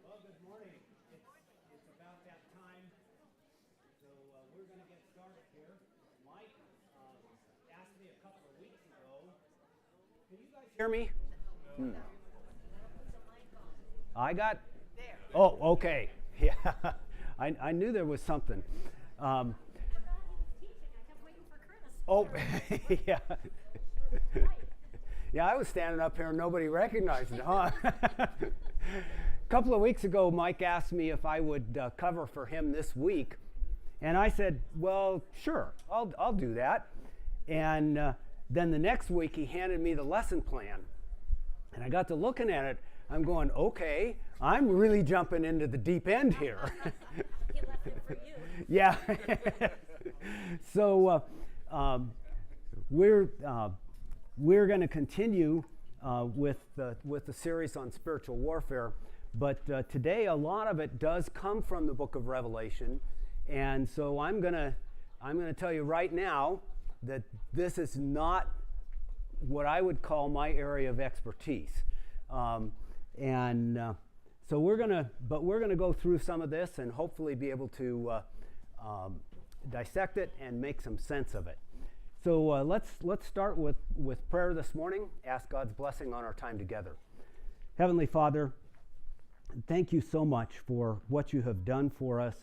Well, good morning. It's about that time, so we're going to get started here. Mike asked me a couple of weeks ago. Can you guys hear me? I got. Oh, okay. Yeah, I knew there was something. Oh, yeah. Yeah, I was standing up here and nobody recognized it, huh? A couple of weeks ago, Mike asked me if I would cover for him this week, and I said, well, sure, I'll do that. And then the next week, he handed me the lesson plan, and I got to looking at it. I'm going, okay, I'm really jumping into the deep end here. He left it for you. Yeah. So we're going to continue with the series on spiritual warfare, but today a lot of it does come from the book of Revelation, and so I'm gonna tell you right now that this is not what I would call my area of expertise, so we're gonna go through some of this and hopefully be able to dissect it and make some sense of it. So let's start with prayer this morning. Ask God's blessing on our time together. Heavenly Father, thank you so much for what you have done for us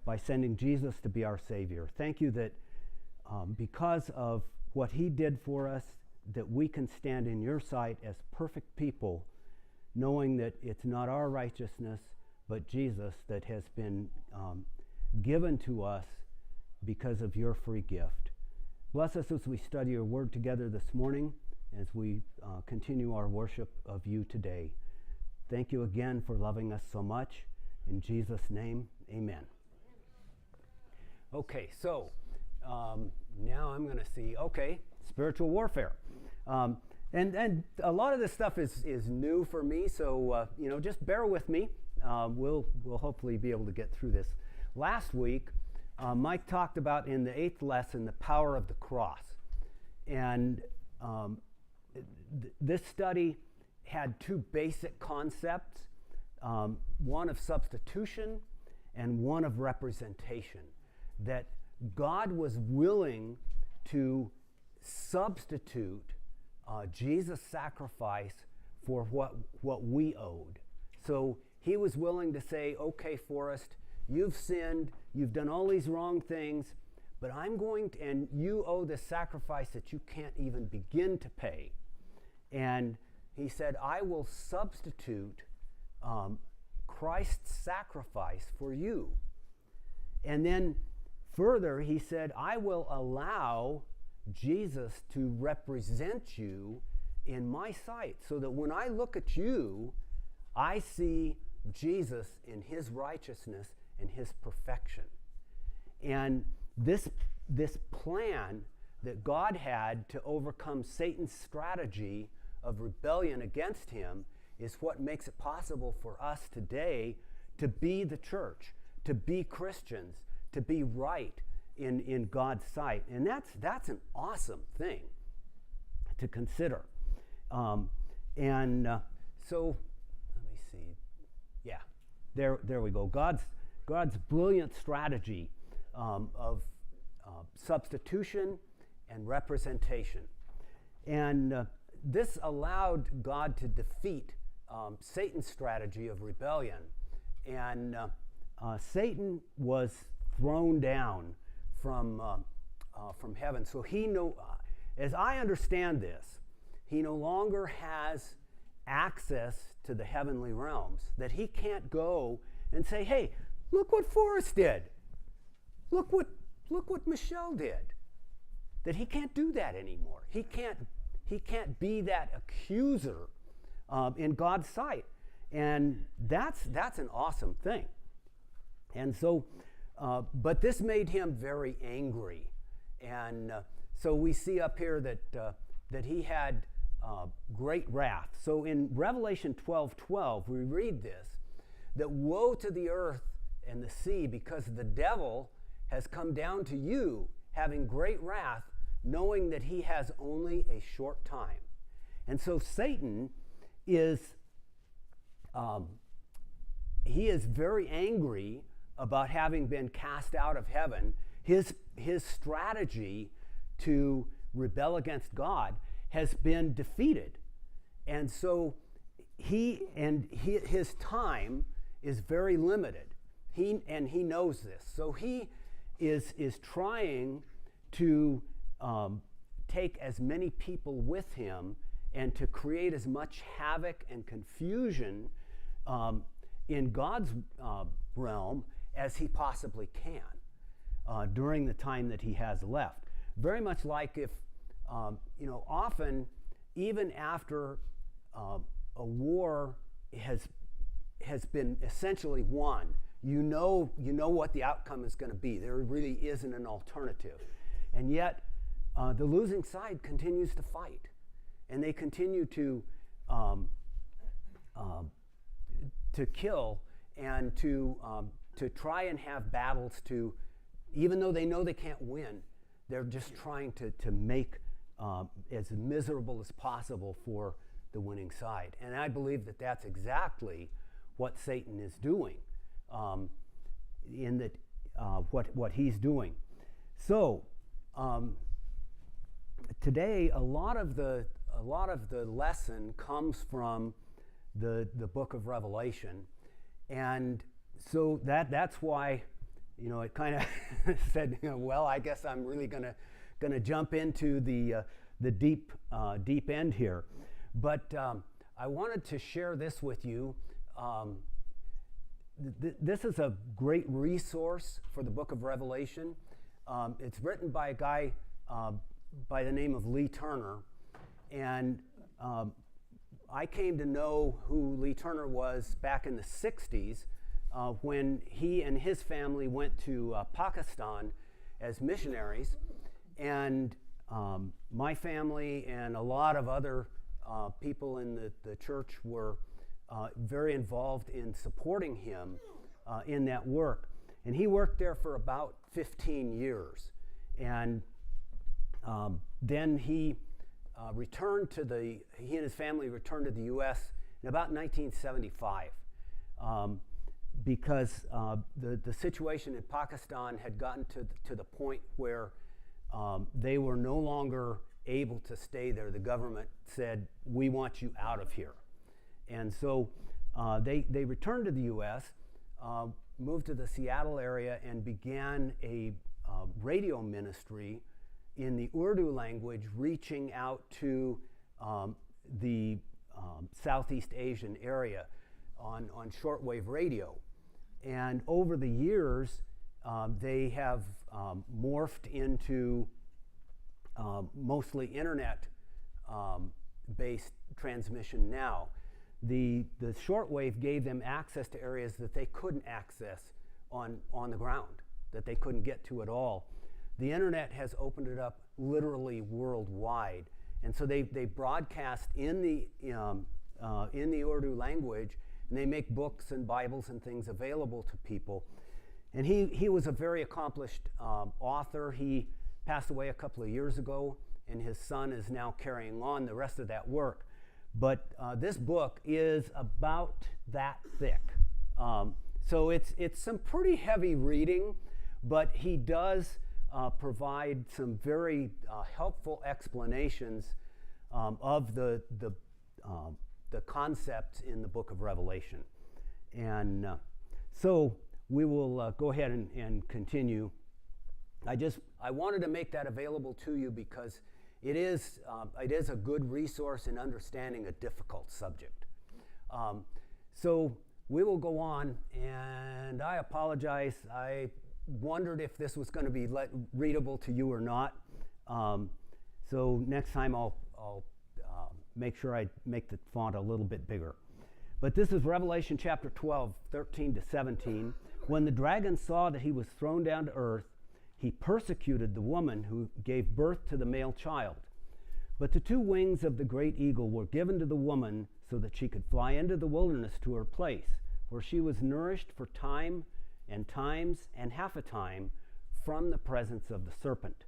by sending Jesus to be our Savior. Thank you that because of what he did for us, that we can stand in your sight as perfect people, knowing that it's not our righteousness, but Jesus that has been given to us because of your free gift. Bless us as we study your word together this morning, as we continue our worship of you today. Thank you again for loving us so much. In Jesus' name, amen. Okay, so now I'm going to see, spiritual warfare. And a lot of this stuff is new for me, so just bear with me. We'll hopefully be able to get through this. Last week, Mike talked about in the 8th lesson the power of the cross. And this study had two basic concepts, one of substitution and one of representation. That God was willing to substitute Jesus' sacrifice for what we owed. So he was willing to say, okay, Forrest, you've sinned, you've done all these wrong things, but I'm going to, and you owe the sacrifice that you can't even begin to pay. And he said, I will substitute Christ's sacrifice for you. And then further, he said, I will allow Jesus to represent you in my sight, so that when I look at you, I see Jesus in his righteousness and his perfection. And this plan that God had to overcome Satan's strategy of rebellion against him is what makes it possible for us today to be the church, to be Christians, to be right in God's sight. And that's an awesome thing to consider. So let me see. Yeah, there we go. God's brilliant strategy of substitution and representation. And this allowed God to defeat Satan's strategy of rebellion and Satan was thrown down from heaven. So as I understand this, he no longer has access to the heavenly realms, that he can't go and say, hey, look what Forrest did. Look what Michelle did. That he can't do that anymore. He can't be that accuser in God's sight. And that's an awesome thing. And so, but this made him very angry. And so we see up here that he had great wrath. So in Revelation 12:12, we read this, that woe to the earth and the sea, because the devil has come down to you, having great wrath, knowing that he has only a short time. And so Satan is he is very angry about having been cast out of heaven. His strategy to rebel against God has been defeated. And so his time is very limited. He knows this. So he is trying to take as many people with him and to create as much havoc and confusion in God's realm as he possibly can during the time that he has left. Very much like if, often, even after a war has been essentially won, you know what the outcome is going to be. There really isn't an alternative. And yet, the losing side continues to fight. And they continue to kill and to try and have battles to, even though they know they can't win, they're just trying to make as miserable as possible for the winning side. And I believe that that's exactly what Satan is doing, what he's doing. So today, a lot of the lesson comes from the book of Revelation, and so that's why it kind of said, well, I guess I'm really gonna jump into the deep end here. But I wanted to share this with you. This is a great resource for the book of Revelation. It's written by a guy by the name of Lee Turner, and I came to know who Lee Turner was back in the 60s when he and his family went to Pakistan as missionaries. And my family and a lot of other people in the church were very involved in supporting him in that work. And he worked there for about 15 years. And then he and his family returned to the U.S. in about 1975 because the situation in Pakistan had gotten to the point where they were no longer able to stay there. The government said, we want you out of here. And so they returned to the U.S., moved to the Seattle area, and began a radio ministry in the Urdu language, reaching out to the Southeast Asian area on shortwave radio. And over the years, they have morphed into mostly internet based transmission now. The shortwave gave them access to areas that they couldn't access on the ground, that they couldn't get to at all. The internet has opened it up literally worldwide, and so they broadcast in the Urdu language, and they make books and Bibles and things available to people. And he was a very accomplished author. He passed away a couple of years ago, and his son is now carrying on the rest of that work. But this book is about that thick. So it's some pretty heavy reading, but he does provide some very helpful explanations of the concepts in the book of Revelation. And so we will go ahead and continue. I wanted to make that available to you because it is a good resource in understanding a difficult subject. So we will go on, and I apologize. I wondered if this was going to be readable to you or not. So next time I'll make sure I make the font a little bit bigger. But this is Revelation chapter 12, 13 to 17. When the dragon saw that he was thrown down to earth, he persecuted the woman who gave birth to the male child. But the two wings of the great eagle were given to the woman so that she could fly into the wilderness to her place, where she was nourished for time and times and half a time from the presence of the serpent.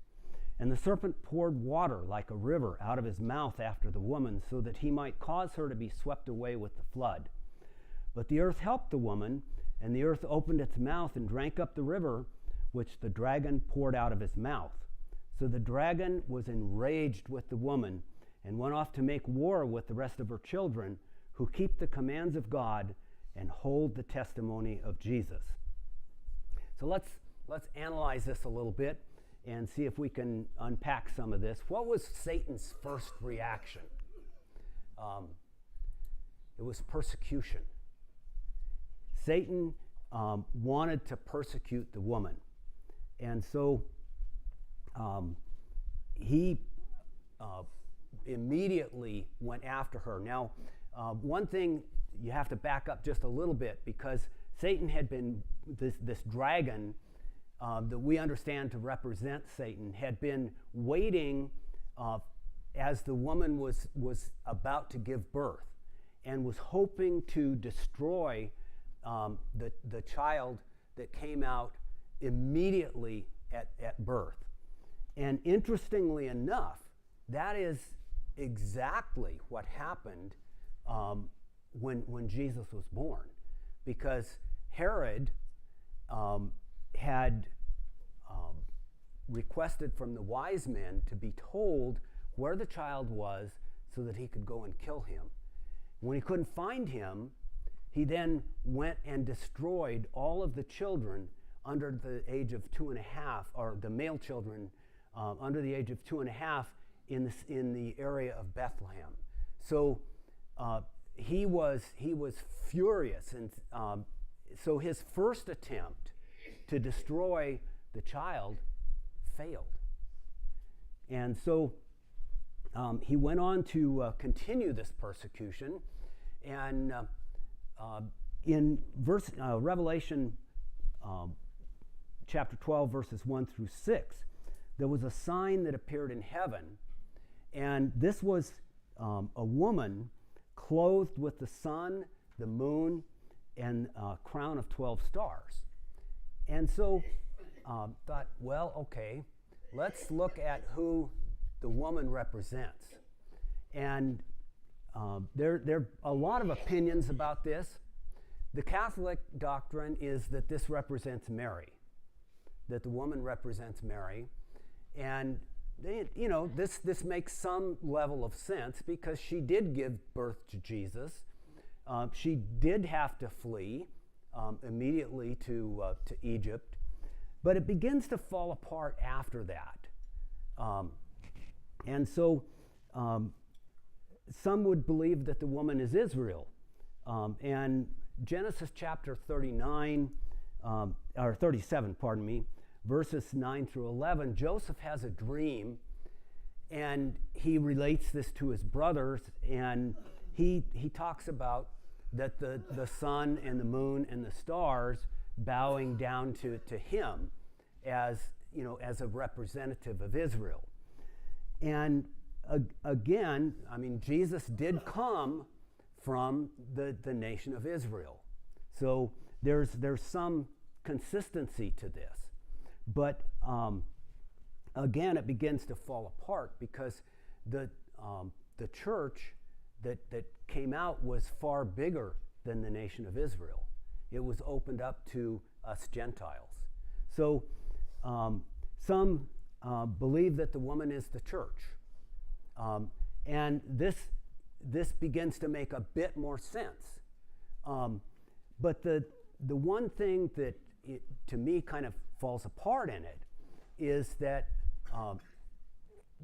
And the serpent poured water like a river out of his mouth after the woman, so that he might cause her to be swept away with the flood. But the earth helped the woman, and the earth opened its mouth and drank up the river which the dragon poured out of his mouth. So the dragon was enraged with the woman and went off to make war with the rest of her children, who keep the commands of God and hold the testimony of Jesus. So let's analyze this a little bit and see if we can unpack some of this. What was Satan's first reaction? It was persecution. Satan wanted to persecute the woman. And so he immediately went after her. Now, one thing, you have to back up just a little bit, because Satan had been, this dragon that we understand to represent Satan, had been waiting as the woman was about to give birth, and was hoping to destroy the child that came out immediately at birth. And interestingly enough, that is exactly what happened when Jesus was born, because Herod had requested from the wise men to be told where the child was so that he could go and kill him. When he couldn't find him, he then went and destroyed all of the children under the age of 2.5, or the male children under the age of 2.5 in the area of Bethlehem. So he was furious, and so his first attempt to destroy the child failed. And so he went on to continue this persecution, and in Revelation chapter 12, verses 1 through 6, there was a sign that appeared in heaven, and this was a woman clothed with the sun, the moon, and a crown of 12 stars. And so thought, well, okay, let's look at who the woman represents. And there are a lot of opinions about this. The Catholic doctrine is that this represents Mary, that the woman represents Mary. And this makes some level of sense, because she did give birth to Jesus. She did have to flee immediately to Egypt, but it begins to fall apart after that. And so some would believe that the woman is Israel. And Genesis chapter 39, or 37, pardon me, verses 9 through 11, Joseph has a dream, and he relates this to his brothers, and he talks about that the sun and the moon and the stars bowing down to him as a representative of Israel. And again, I mean, Jesus did come from the nation of Israel. So there's some consistency to this. But again, it begins to fall apart, because the church that came out was far bigger than the nation of Israel. It was opened up to us Gentiles. So some believe that the woman is the church. And this begins to make a bit more sense. But the one thing that to me, kind of falls apart in it is that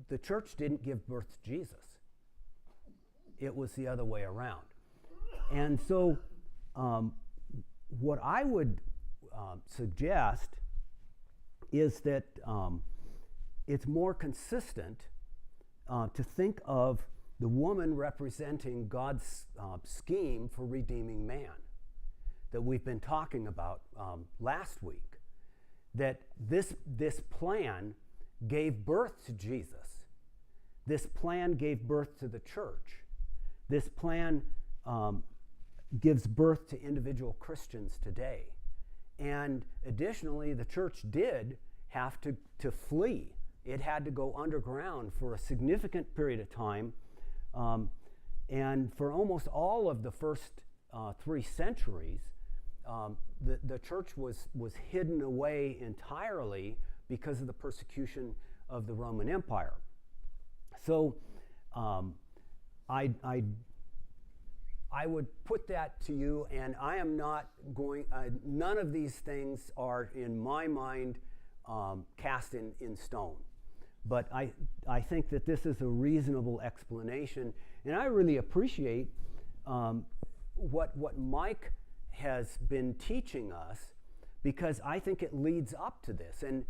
the church didn't give birth to Jesus. It was the other way around. And so what I would suggest is that it's more consistent to think of the woman representing God's scheme for redeeming man that we've been talking about last week. That this plan gave birth to Jesus. This plan gave birth to the church. This plan gives birth to individual Christians today. And additionally, the church did have to flee. It had to go underground for a significant period of time. And for almost all of the first 3 centuries, the church was hidden away entirely because of the persecution of the Roman Empire. So I would put that to you, and I am not going, none of these things are, in my mind, cast in stone. But I think that this is a reasonable explanation, and I really appreciate what Mike has been teaching us, because I think it leads up to this. And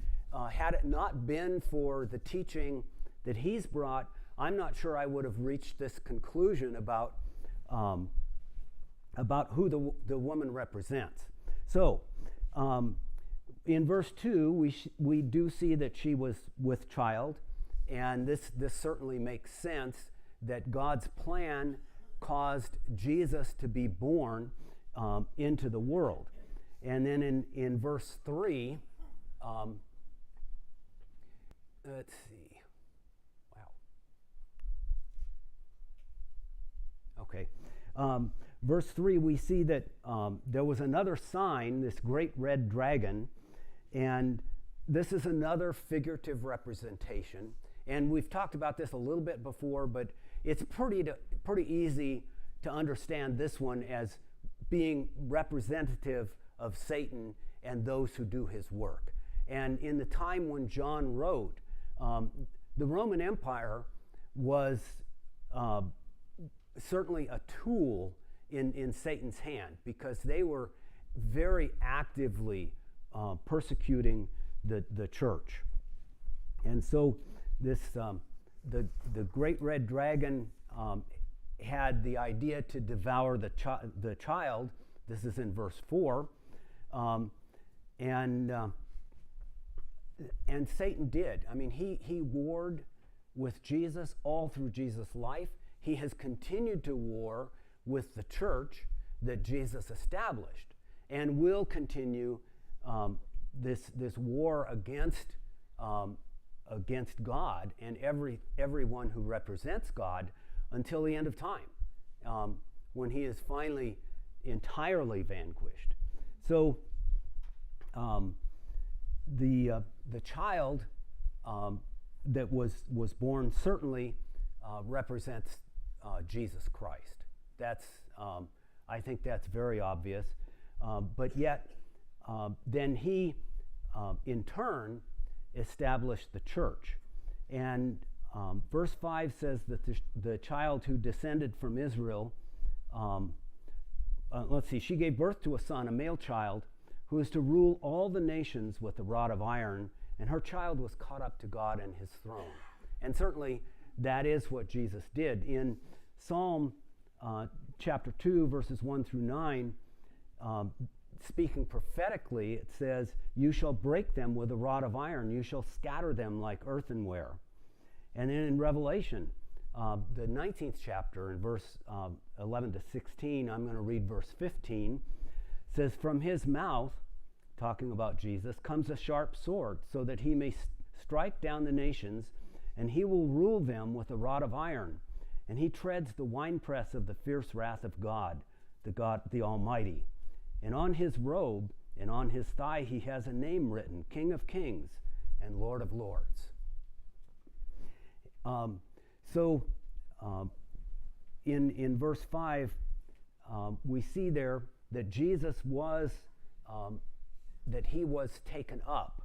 had it not been for the teaching that he's brought, I'm not sure I would have reached this conclusion about who the woman represents. So, in verse 2, we do see that she was with child, and this certainly makes sense that God's plan caused Jesus to be born into the world. And then in verse 3, let's see. Wow. Okay. Verse 3, we see that there was another sign, this great red dragon, and this is another figurative representation. And we've talked about this a little bit before, but it's pretty easy to understand this one as being representative of Satan and those who do his work. And in the time when John wrote, the Roman Empire was certainly a tool in Satan's hand, because they were very actively persecuting the church. And so this the great red dragon had the idea to devour the child. This is in verse 4. And Satan did. I mean, he warred with Jesus all through Jesus' life. He has continued to war with the church that Jesus established, and will continue this war against God and everyone who represents God until the end of time, when he is finally entirely vanquished. So the child that was born certainly represents Jesus Christ. That's I think that's very obvious. But yet, then he, in turn, established the church. And verse 5 says that the child who descended from Israel, she gave birth to a son, a male child, who is to rule all the nations with a rod of iron, and her child was caught up to God and his throne. And certainly that is what Jesus did. In Psalm chapter 2, verses 1 through 9, speaking prophetically, it says, "You shall break them with a rod of iron. You shall scatter them like earthenware." And then in Revelation, the 19th chapter, in verse 11 to 16, I'm going to read verse 15, says, "From his mouth," talking about Jesus, "comes a sharp sword, so that he may strike down the nations, and he will rule them with a rod of iron. And he treads the winepress of the fierce wrath of God, the Almighty. And on his robe and on his thigh he has a name written, King of Kings and Lord of Lords." In verse 5, we see there that Jesus was that he was taken up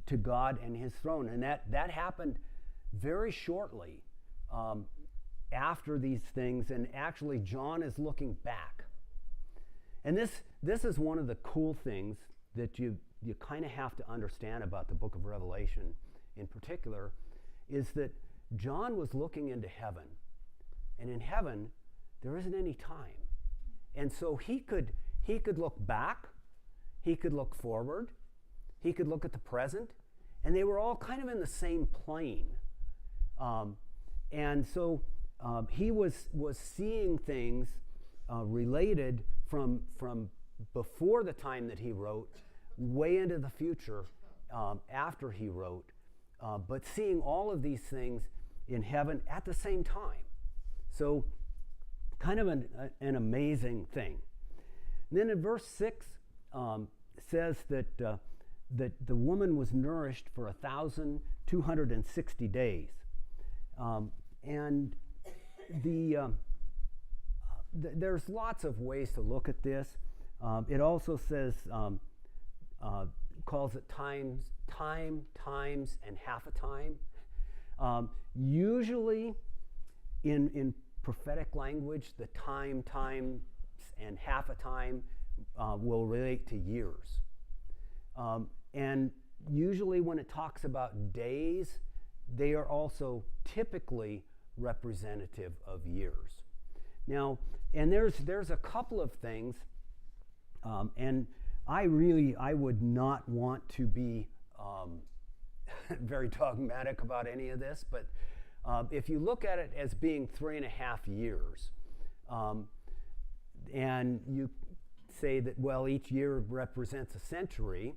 to God and his throne. And that happened very shortly after these things. And actually, John is looking back. And this is one of the cool things that you kind of have to understand about the book of Revelation in particular, is that John was looking into heaven. And in heaven, there isn't any time. And so he could look back, he could look forward, he could look at the present, and they were all kind of in the same plane. And so he was seeing things related from before the time that he wrote, way into the future after he wrote, but seeing all of these things in heaven at the same time. So kind of an amazing thing. And then in verse 6 says that the woman was nourished for 1,260 days. And there's lots of ways to look at this. It also says, calls it times, and half a time. Usually in prophetic language, the times, and half a time will relate to years. And usually when it talks about days, they are also typically representative of years. Now, and there's a couple of things, and I would not want to be very dogmatic about any of this, but if you look at it as being 3.5 years, and you say that, well, each year represents a century,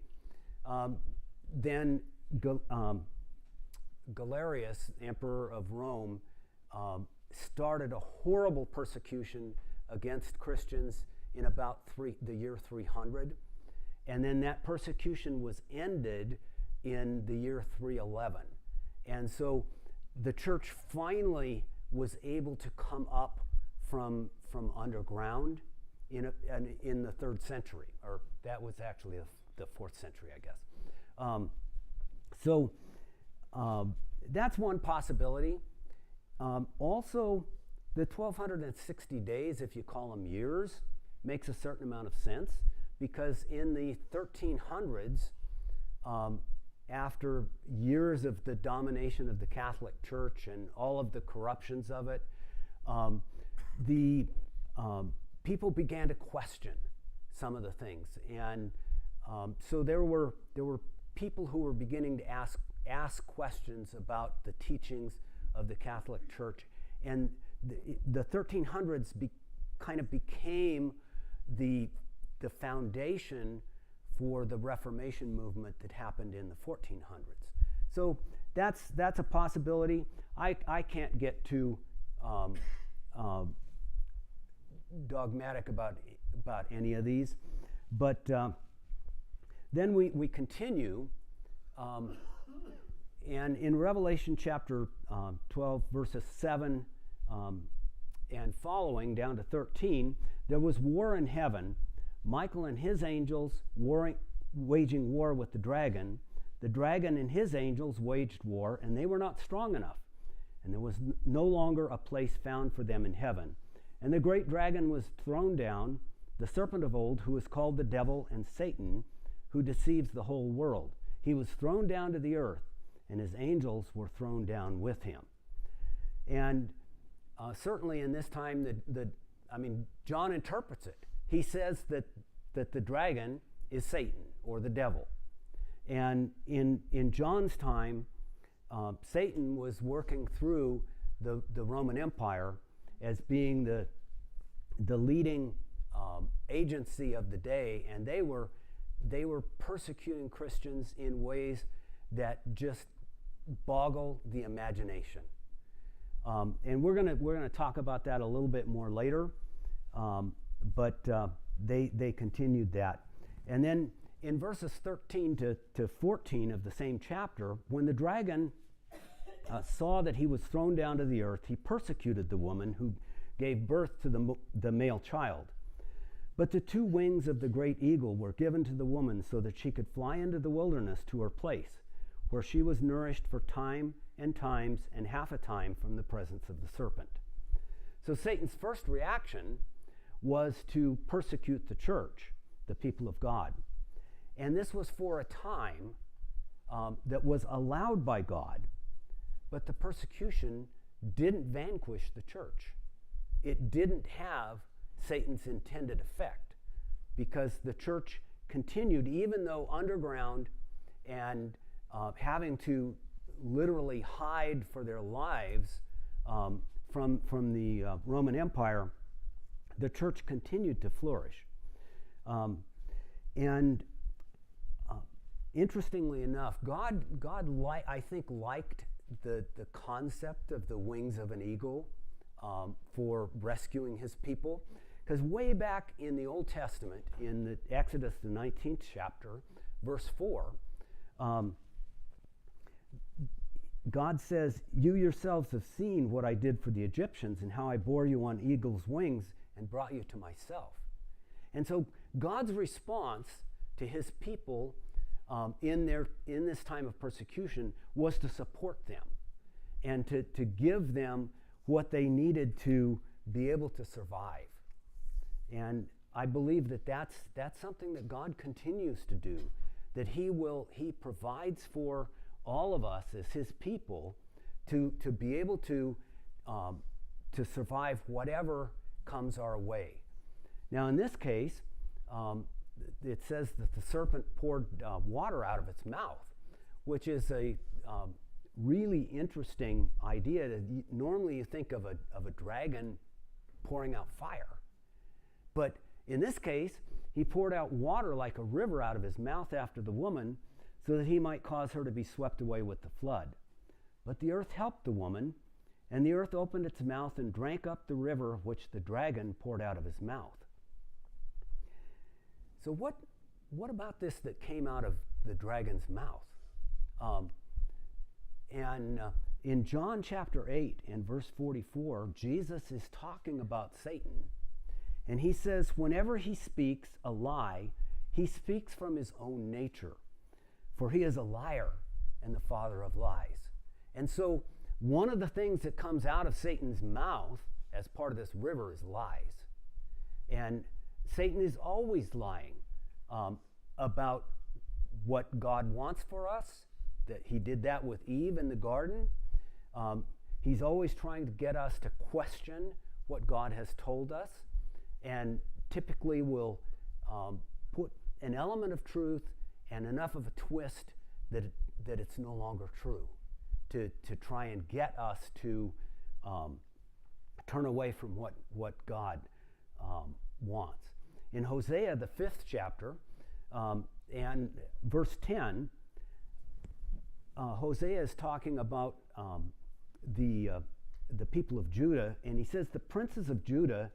then Galerius, emperor of Rome, started a horrible persecution against Christians in about the year 300. And then that persecution was ended in the year 311. And so the church finally was able to come up from underground in the 3rd century, or that was actually the 4th century, I guess. So that's one possibility. Also, the 1,260 days, if you call them years, makes a certain amount of sense, because in the 1300s, after years of the domination of the Catholic Church and all of the corruptions of it, the people began to question some of the things, and so there were people who were beginning to ask questions about the teachings of the Catholic Church, and the 1300s kind of became the foundation for the Reformation movement that happened in the 1400s. So that's a possibility. I can't get too dogmatic about any of these, but then we continue, and in Revelation chapter 12, verses 7 and following down to 13, there was war in heaven, Michael and his angels waging war with the dragon. The dragon and his angels waged war, and they were not strong enough, and there was no longer a place found for them in heaven. And the great dragon was thrown down, the serpent of old, who is called the devil and Satan, who deceives the whole world. He was thrown down to the earth, and his angels were thrown down with him. And certainly in this time, John interprets it. He says that the dragon is Satan, or the devil. And in John's time, Satan was working through the Roman Empire as being the leading agency of the day, and they were persecuting Christians in ways that just boggle the imagination. And we're gonna talk about that a little bit more later, but they continued that. And then in verses 13 to 14 of the same chapter, when the dragon saw that he was thrown down to the earth, he persecuted the woman who gave birth to the male child. But the two wings of the great eagle were given to the woman so that she could fly into the wilderness to her place, where she was nourished for time and times and half a time from the presence of the serpent. So Satan's first reaction was to persecute the church, the people of God. And this was for a time that was allowed by God, but the persecution didn't vanquish the church. It didn't have Satan's intended effect, because the church continued, even though underground and having to literally hide for their lives from the Roman Empire, the church continued to flourish. Interestingly enough, God I think liked the concept of the wings of an eagle for rescuing his people, because way back in the Old Testament, in the Exodus, the 19th chapter, verse 4, God says, "You yourselves have seen what I did for the Egyptians and how I bore you on eagle's wings and brought you to myself." And so God's response to his people in this time of persecution was to support them and to give them what they needed to be able to survive. And I believe that that's something that God continues to do, that he provides for all of us as his people to be able to survive whatever comes our way. Now in this case, it says that the serpent poured water out of its mouth, which is a really interesting idea. Normally you think of a dragon pouring out fire. But in this case, he poured out water like a river out of his mouth after the woman, so that he might cause her to be swept away with the flood. But the earth helped the woman, and the earth opened its mouth and drank up the river which the dragon poured out of his mouth. So what about this that came out of the dragon's mouth? In John chapter 8 and verse 44, Jesus is talking about Satan. And he says, whenever he speaks a lie, he speaks from his own nature. For he is a liar and the father of lies. And so one of the things that comes out of Satan's mouth as part of this river is lies. And Satan is always lying about what God wants for us, that he did that with Eve in the garden. He's always trying to get us to question what God has told us, and typically will put an element of truth and enough of a twist that it's no longer true, to try and get us to turn away from what God wants. In Hosea, the 5th chapter, and verse 10, Hosea is talking about the people of Judah, and he says, "The princes of Judah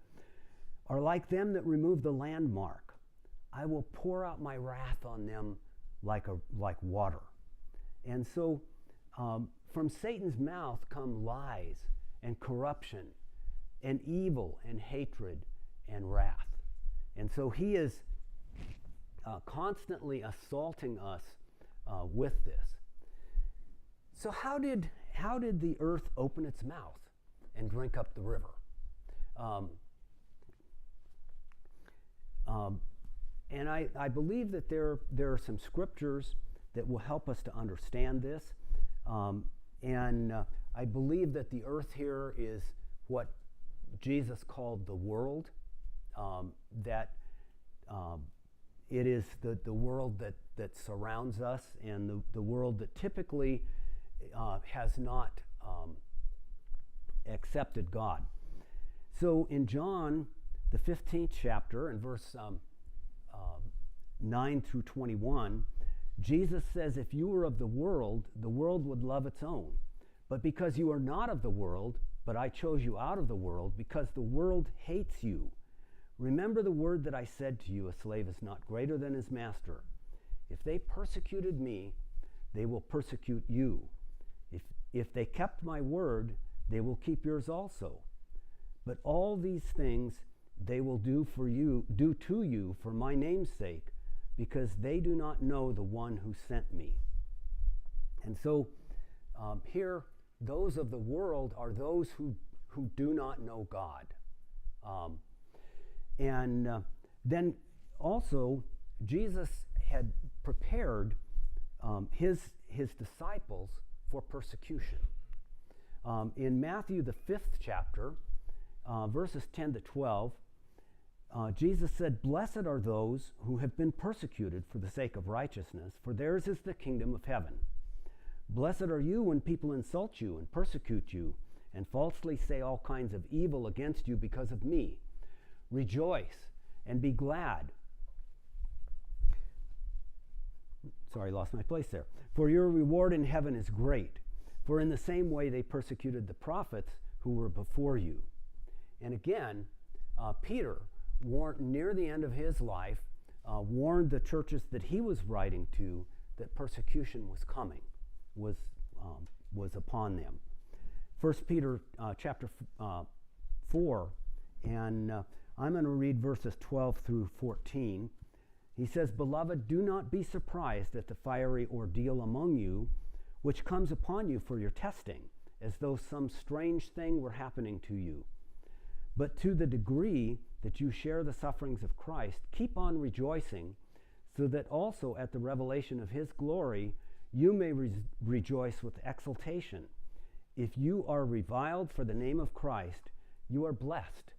are like them that remove the landmark. I will pour out my wrath on them like water." And so from Satan's mouth come lies and corruption and evil and hatred and wrath. And so he is constantly assaulting us with this. So how did the earth open its mouth and drink up the river? And I believe that there are some scriptures that will help us to understand this. I believe that the earth here is what Jesus called the world, that it is the world that surrounds us, and the world that typically has not accepted God. So in John, the 15th chapter, and verse 9 through 21, Jesus says, "If you were of the world would love its own. But because you are not of the world, but I chose you out of the world, because the world hates you. Remember the word that I said to you, a slave is not greater than his master. If they persecuted me, they will persecute you. If they kept my word, they will keep yours also. But all these things they will do to you for my name's sake, because they do not know the one who sent me. And so here, those of the world are those who do not know God. Then also, Jesus had prepared his disciples for persecution. In Matthew, the 5th chapter, verses 10 to 12, Jesus said, "Blessed are those who have been persecuted for the sake of righteousness, for theirs is the kingdom of heaven. Blessed are you when people insult you and persecute you and falsely say all kinds of evil against you because of me. Rejoice and be glad." Sorry, lost my place there. "For your reward in heaven is great, for in the same way they persecuted the prophets who were before you." And again, Peter, near the end of his life, warned the churches that he was writing to that persecution was coming, was upon them. 1 Peter chapter 4, and I'm going to read verses 12 through 14. He says, "Beloved, do not be surprised at the fiery ordeal among you, which comes upon you for your testing, as though some strange thing were happening to you. But to the degree that you share the sufferings of Christ, keep on rejoicing, so that also at the revelation of his glory you may rejoice with exultation. If you are reviled for the name of Christ, you are blessed,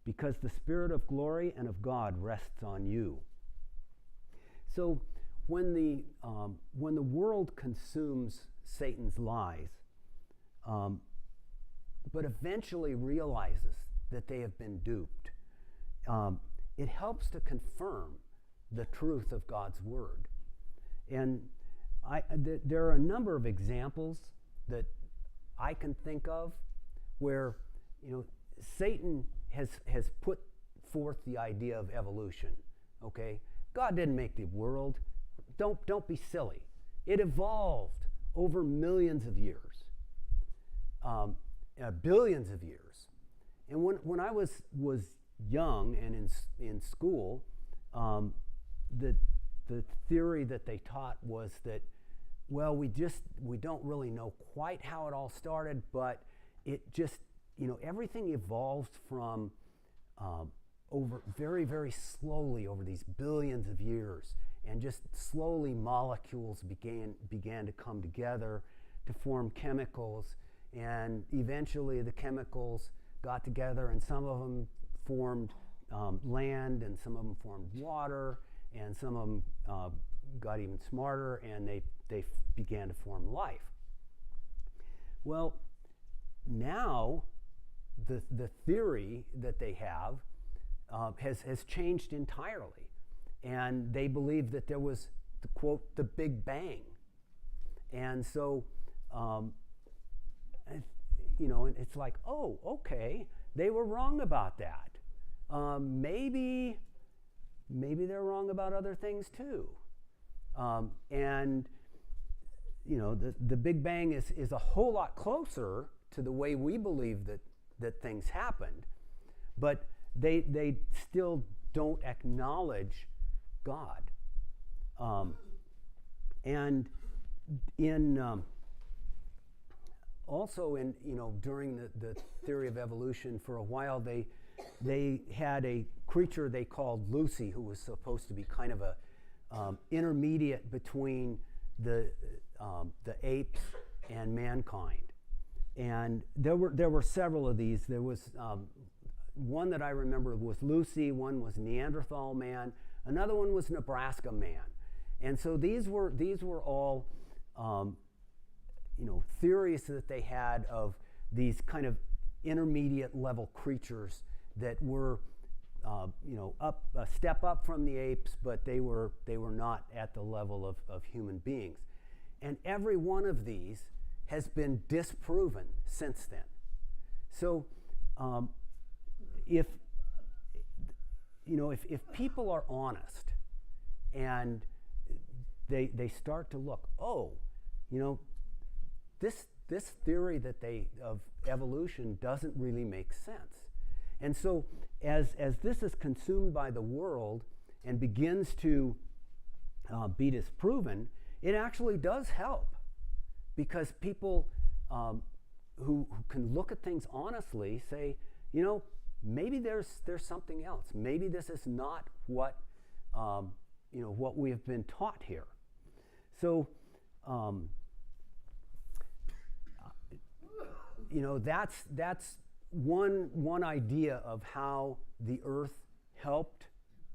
because the Spirit of glory and of God rests on you." So when the world consumes Satan's lies, but eventually realizes that they have been duped, it helps to confirm the truth of God's word. And there are a number of examples that I can think of where, Satan has put forth the idea of evolution. Okay, God didn't make the world. Don't be silly. It evolved over millions of years, billions of years. And when I was young and in school, the theory that they taught was that, well, we don't really know quite how it all started, but it just, everything evolved from over very, very slowly over these billions of years, and just slowly molecules began to come together to form chemicals, and eventually the chemicals got together, and some of them formed land, and some of them formed water, and some of them got even smarter, and they began to form life. Well, now the theory that they have has changed entirely, and they believe that there was, quote, the Big Bang. And so, it's like, oh, okay, they were wrong about that. Maybe they're wrong about other things too. The Big Bang is a whole lot closer to the way we believe that things happened, but they still don't acknowledge God. And during the theory of evolution, for a while they had a creature they called Lucy, who was supposed to be kind of a intermediate between the apes and mankind. And there were several of these. There was one that I remember was Lucy. One was Neanderthal man. Another one was Nebraska man. And so these were all theories that they had of these kind of intermediate level creatures that were up a step up from the apes, but they were not at the level of human beings. And every one of these has been disproven since then. So if people are honest and they start to look, this theory of evolution doesn't really make sense. And so as this is consumed by the world and begins to be disproven, it actually does help, because people who can look at things honestly say, you know, maybe there's something else. Maybe this is not what what we have been taught here. So, that's one idea of how the earth helped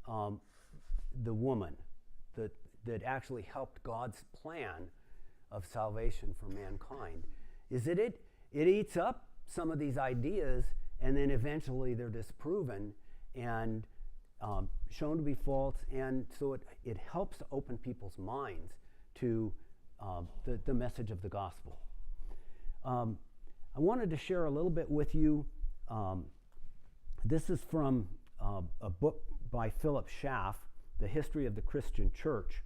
the woman, that actually helped God's plan of salvation for mankind, is that it eats up some of these ideas, and then eventually they're disproven and shown to be false, and so it helps to open people's minds to the message of the gospel. I wanted to share a little bit with you. This is from a book by Philip Schaff, The History of the Christian Church,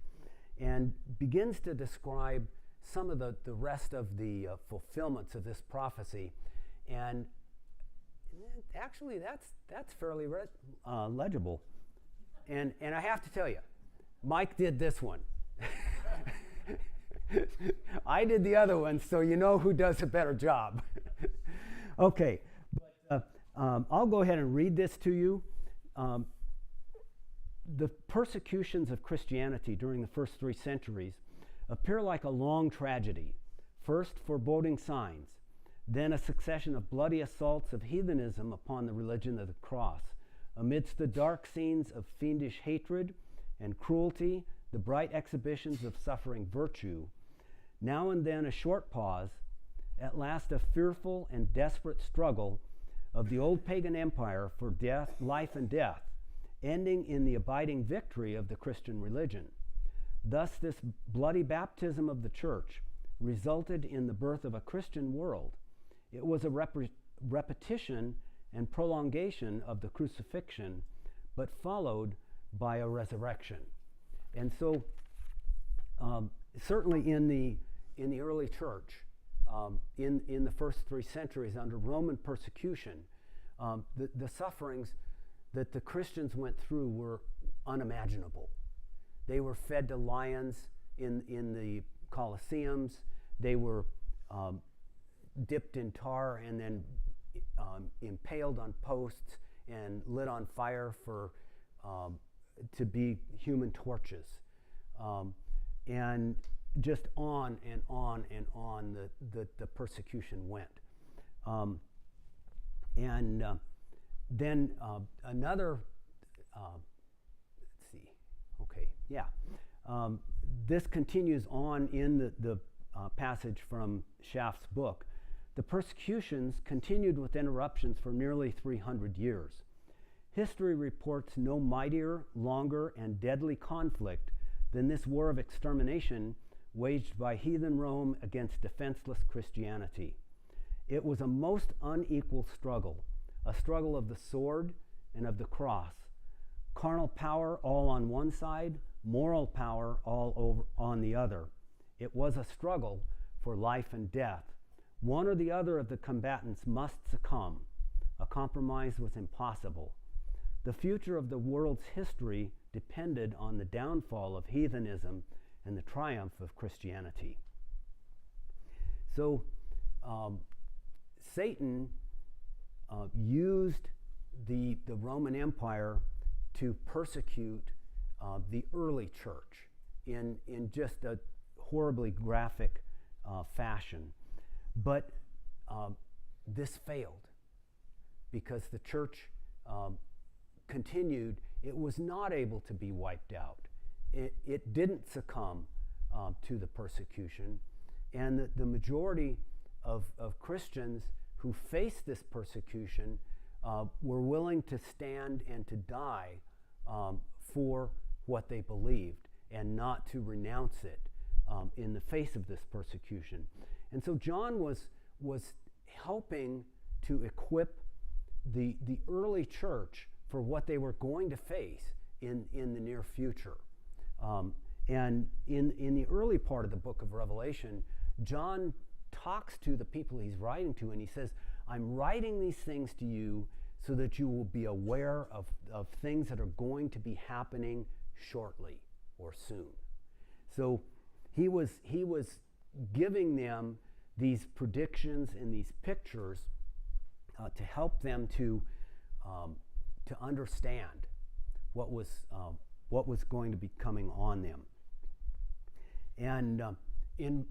and begins to describe some of the rest of the fulfillments of this prophecy. And actually, that's fairly legible. And I have to tell you, Mike did this one. I did the other one, so you know who does a better job. Okay, but I'll go ahead and read this to you. The persecutions of Christianity during the first 3 centuries appear like a long tragedy. First, foreboding signs, then a succession of bloody assaults of heathenism upon the religion of the cross. Amidst the dark scenes of fiendish hatred and cruelty, the bright exhibitions of suffering virtue, now and then a short pause, at last a fearful and desperate struggle of the old pagan empire for death, life and death, ending in the abiding victory of the Christian religion. Thus, this bloody baptism of the church resulted in the birth of a Christian world. It was a repetition and prolongation of the crucifixion, but followed by a resurrection. And so, certainly in the early church, in the first 3 centuries under Roman persecution, the sufferings that the Christians went through were unimaginable. They were fed to lions in the Colosseums. They were dipped in tar and then impaled on posts and lit on fire to be human torches. And just on and on and on the persecution went. Then another, let's see, okay, yeah. This continues on in the passage from Schaff's book. The persecutions continued with interruptions for nearly 300 years. History reports no mightier, longer, and deadly conflict than this war of extermination waged by heathen Rome against defenseless Christianity. It was a most unequal struggle, a struggle of the sword and of the cross. Carnal power all on one side, moral power all over on the other. It was a struggle for life and death. One or the other of the combatants must succumb. A compromise was impossible. The future of the world's history depended on the downfall of heathenism and the triumph of Christianity. So Satan used the Roman Empire to persecute the early church in just a horribly graphic fashion. But this failed because the church continued. It was not able to be wiped out. It didn't succumb to the persecution. And the majority of Christians who faced this persecution were willing to stand and to die for what they believed and not to renounce it in the face of this persecution. And so John was helping to equip the early church for what they were going to face in the near future. And in the early part of the book of Revelation, John talks to the people he's writing to, and he says, I'm writing these things to you so that you will be aware of things that are going to be happening shortly or soon. So he was giving them these predictions and these pictures to help them to understand what was going to be coming on them. And in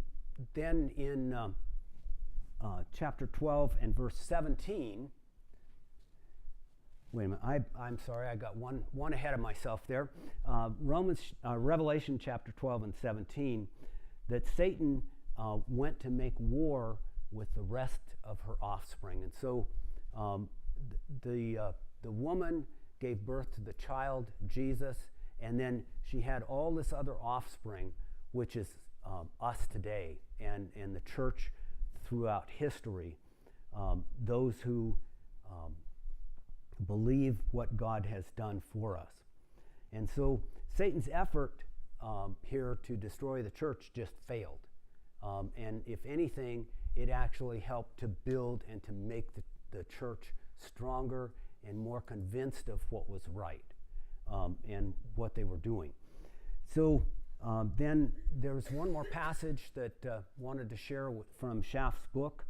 chapter 12 and verse 17, wait a minute, I'm sorry, I got one ahead of myself there. Revelation chapter 12 and 17, that Satan went to make war with the rest of her offspring. And so the woman gave birth to the child, Jesus, and then she had all this other offspring, which is us today and the church throughout history, those who believe what God has done for us. And so Satan's effort here to destroy the church just failed. And if anything, it actually helped to build and to make the church stronger and more convinced of what was right and what they were doing. So then there's one more passage that wanted to share from Schaff's book.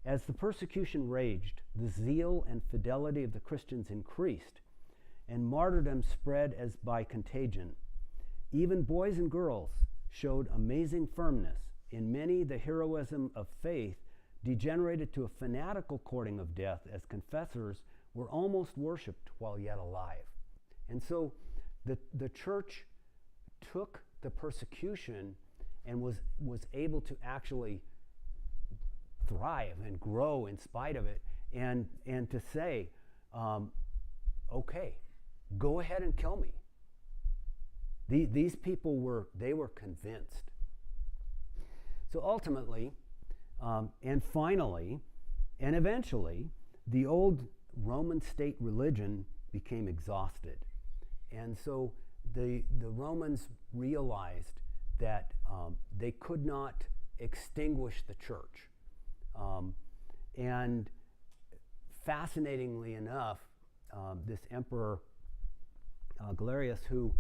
As the persecution raged, the zeal and fidelity of the Christians increased, and martyrdom spread as by contagion. Even boys and girls showed amazing firmness. In many, the heroism of faith degenerated to a fanatical courting of death, as confessors were almost worshipped while yet alive. And so the church took the persecution and was able to actually thrive and grow in spite of it, and to say, okay, go ahead and kill me. These people were convinced. So ultimately, and finally, and eventually, the old Roman state religion became exhausted. And so the Romans realized that they could not extinguish the church. And fascinatingly enough, this emperor Galerius, who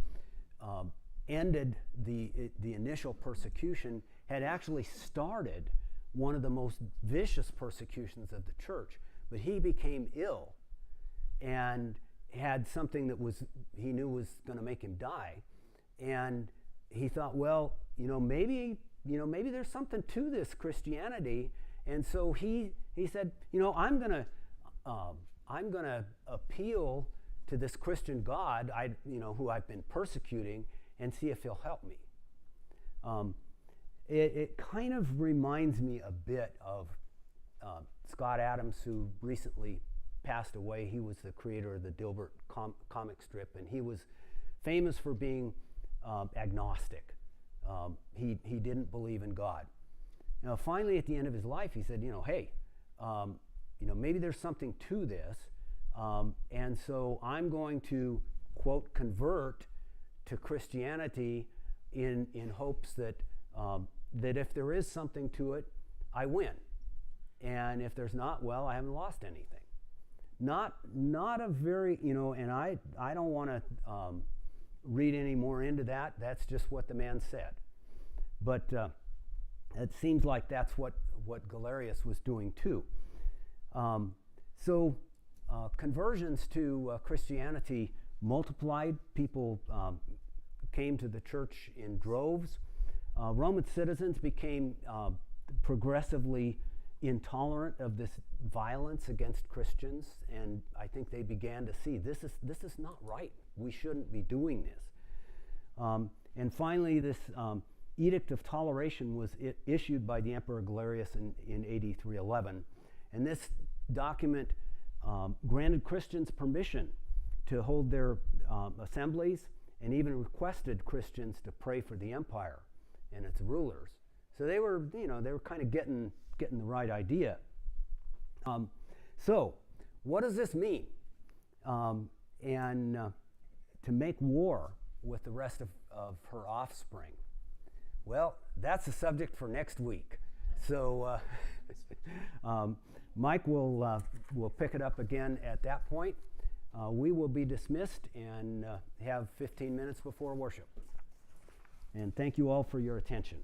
ended the initial persecution, had actually started one of the most vicious persecutions of the church. But he became ill and had something that he knew was going to make him die. And he thought, well, maybe there's something to this Christianity. And so he said, I'm going to appeal to this Christian God, who I've been persecuting, and see if he'll help me. It kind of reminds me a bit of Scott Adams, who recently passed away. He was the creator of the Dilbert comic strip, and he was famous for being agnostic. He didn't believe in God. Now, finally, at the end of his life, he said, hey, maybe there's something to this, and so I'm going to, quote, convert to Christianity in hopes that that if there is something to it, I win. And if there's not, well, I haven't lost anything. Not a very, and I don't want to read any more into that. That's just what the man said. But it seems like that's what Galerius was doing too. So conversions to Christianity multiplied. People came to the church in droves. Roman citizens became progressively intolerant of this violence against Christians, and I think they began to see this is not right. We shouldn't be doing this. And finally, this Edict of Toleration was issued by the Emperor Galerius in AD 311, and this document granted Christians permission to hold their assemblies, and even requested Christians to pray for the empire and its rulers. So they were kind of getting the right idea. So what does this mean? And to make war with the rest of her offspring. Well, that's a subject for next week. So Mike will pick it up again at that point. We will be dismissed and have 15 minutes before worship. And thank you all for your attention.